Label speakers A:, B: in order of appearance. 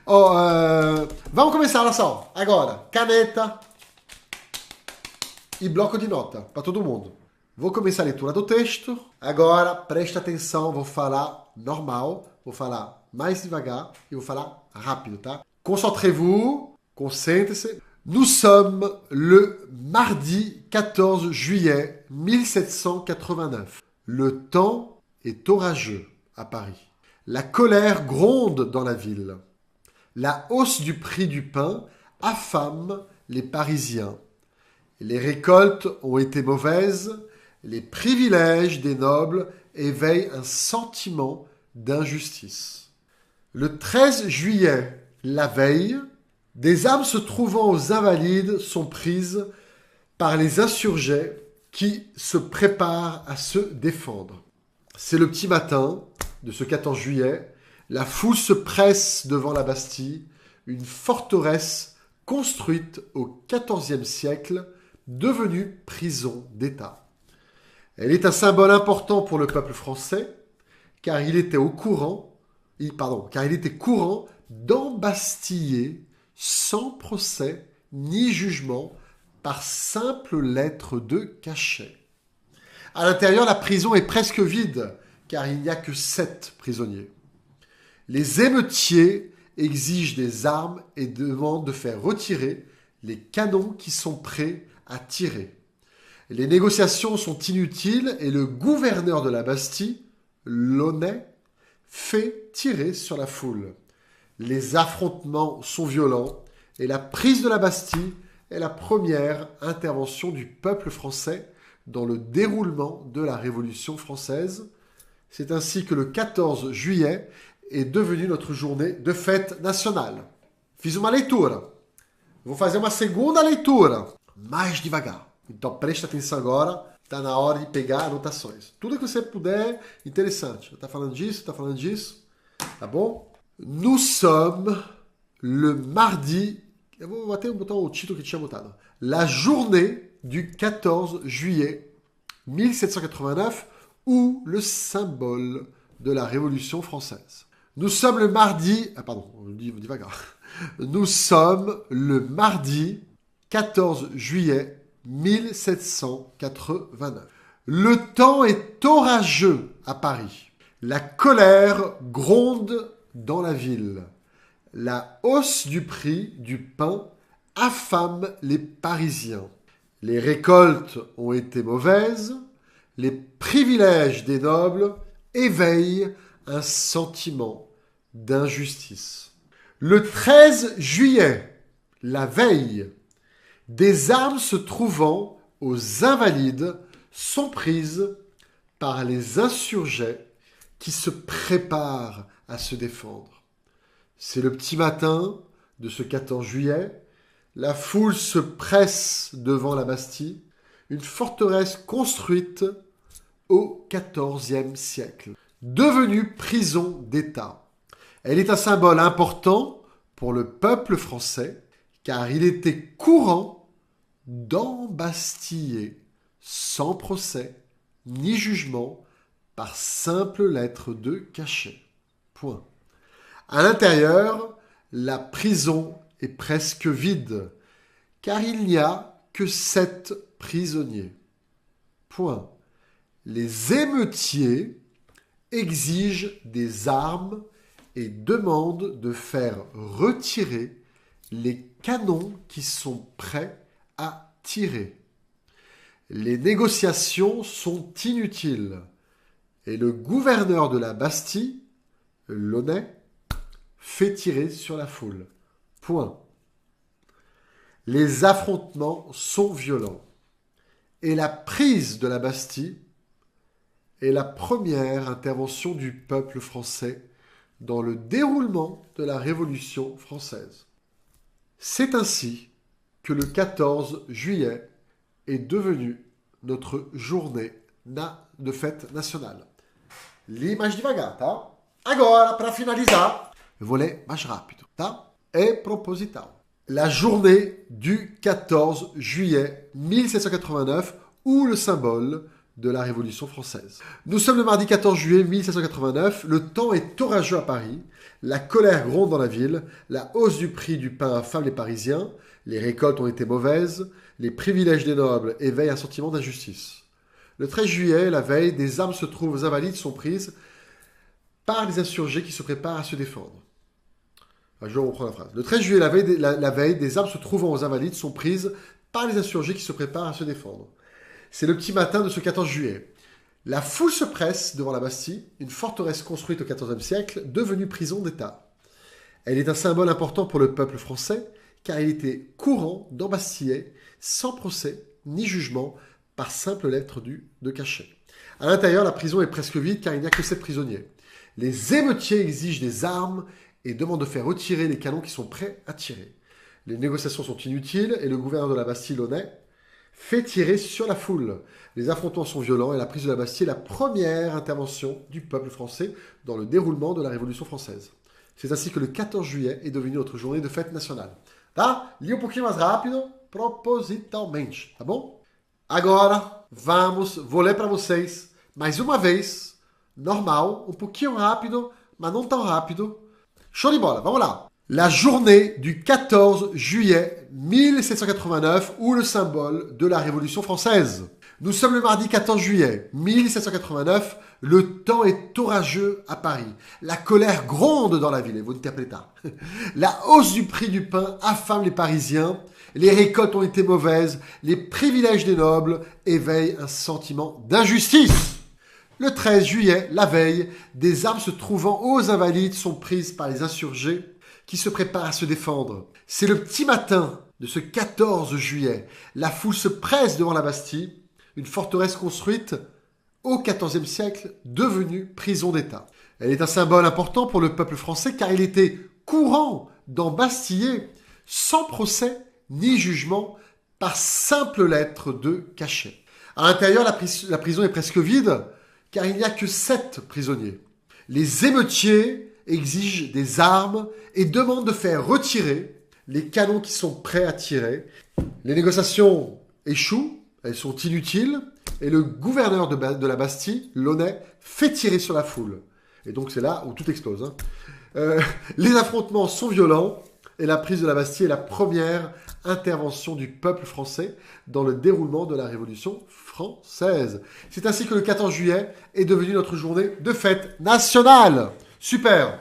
A: Vamos começar, olha só. Agora, caneta e bloco de nota para todo mundo. Vou começar a leitura do texto. Agora, presta atenção, vou falar normal, vou falar mais devagar e vou falar rápido, tá? Concentrez-vous, concentrez-se. Nous sommes le mardi 14 juillet 1789. Le temps est orageux à Paris. La colère gronde dans la ville. La hausse du prix du pain affame les Parisiens. Les récoltes ont été mauvaises. Les privilèges des nobles éveillent un sentiment d'injustice. Le 13 juillet, la veille, des armes se trouvant aux Invalides sont prises par les insurgés qui se préparent à se défendre. C'est le petit matin de ce 14 juillet. La foule se presse devant la Bastille, une forteresse construite au XIVe siècle, devenue prison d'État. Elle est un symbole important pour le peuple français, car il était courant d'embastiller sans procès ni jugement par simple lettre de cachet. À l'intérieur, la prison est presque vide, car il n'y a que 7 prisonniers. Les émeutiers exigent des armes et demandent de faire retirer les canons qui sont prêts à tirer. Les négociations sont inutiles et le gouverneur de la Bastille, Launay, fait tirer sur la foule. Les affrontements sont violents et la prise de la Bastille est la première intervention du peuple français dans le déroulement de la Révolution française. C'est ainsi que le 14 juillet est devenu notre journée de fête nationale. Fiz uma leitura. Vou fazer uma segunda leitura, mais devagar. Então preste atenção agora, está na hora de pegar anotações. Tudo que você puder, interessante. Está falando disso, tá bom? Nous sommes le mardi... Eu vou até botar o título que tinha botado. La journée du 14 juillet 1789 ou le symbole de la Révolution française. Nous sommes le mardi... Nous sommes le mardi 14 juillet 1789. Le temps est orageux à Paris. La colère gronde dans la ville. La hausse du prix du pain affame les Parisiens. Les récoltes ont été mauvaises. Les privilèges des nobles éveillent un sentiment d'injustice. Le 13 juillet, la veille, des armes se trouvant aux Invalides sont prises par les insurgés qui se préparent à se défendre. C'est le petit matin de ce 14 juillet. La foule se presse devant la Bastille, une forteresse construite au XIVe siècle, devenue prison d'État. Elle est un symbole important pour le peuple français, car il était courant d'embastiller sans procès ni jugement par simple lettre de cachet. Point. À l'intérieur, la prison est presque vide, car il n'y a que 7 prisonniers. Point. Les émeutiers exigent des armes et demandent de faire retirer les canons qui sont prêts à tirer. Les négociations sont inutiles et le gouverneur de la Bastille, Launay, fait tirer sur la foule. Point. Les affrontements sont violents et la prise de la Bastille est la première intervention du peuple français dans le déroulement de la Révolution française. C'est ainsi que le 14 juillet est devenu notre journée de fête nationale. Li mais devagar, tá? Agora, para finalizar, eu vou ler mais rápido, tá? É proposital. La journée du 14 juillet 1789 ou le symbole de la Révolution française. Nous sommes le mardi 14 juillet 1789, le temps est orageux à Paris, la colère gronde dans la ville, la hausse du prix du pain affame les Parisiens, les récoltes ont été mauvaises, les privilèges des nobles éveillent un sentiment d'injustice. Le 13 juillet, la veille, des armes se trouvent aux Invalides sont prises par les insurgés qui se préparent à se défendre. Enfin, je reprends la phrase. Le 13 juillet, la veille, des armes se trouvant aux Invalides sont prises par les insurgés qui se préparent à se défendre. C'est le petit matin de ce 14 juillet. La foule se presse devant la Bastille, une forteresse construite au XIVe siècle, devenue prison d'État. Elle est un symbole important pour le peuple français, car il était courant d'embastiller, sans procès ni jugement, par simple lettre de cachet. À l'intérieur, la prison est presque vide, car il n'y a que 7 prisonniers. Les émeutiers exigent des armes et demandent de faire retirer les canons qui sont prêts à tirer. Les négociations sont inutiles et le gouverneur de la Bastille, Launay, fait tirer sur la foule. Les affrontements sont violents et la prise de la Bastille est la première intervention du peuple français dans le déroulement de la Révolution française. C'est ainsi que le 14 juillet est devenu notre journée de fête nationale. Tá? Li pouquinho mais rápido, propositalmente, tá bom? Agora, vou ler para vocês, mais uma vez, normal, pouquinho rápido, mas não tão rápido. Show de bola, vamos lá. La journée du 14 juillet 1789, ou le symbole de la Révolution française. Nous sommes le mardi 14 juillet 1789, le temps est orageux à Paris. La colère gronde dans la ville, et vous interprétez. La hausse du prix du pain affame les Parisiens, les récoltes ont été mauvaises, les privilèges des nobles éveillent un sentiment d'injustice. Le 13 juillet, la veille, des armes se trouvant aux Invalides sont prises par les insurgés qui se préparent à se défendre. C'est le petit matin de ce 14 juillet. La foule se presse devant la Bastille, une forteresse construite au XIVe siècle, devenue prison d'État. Elle est un symbole important pour le peuple français car il était courant d'embastiller sans procès ni jugement par simple lettre de cachet. À l'intérieur, la prison est presque vide car il n'y a que 7 prisonniers. Les émeutiers exigent des armes et demandent de faire retirer les canons qui sont prêts à tirer. Les négociations échouent, elles sont inutiles, et le gouverneur de la Bastille, Launay, fait tirer sur la foule. Et donc c'est là où tout explose. Les affrontements sont violents, et la prise de la Bastille est la première intervention du peuple français dans le déroulement de la Révolution française. C'est ainsi que le 14 juillet est devenu notre journée de fête nationale. Super!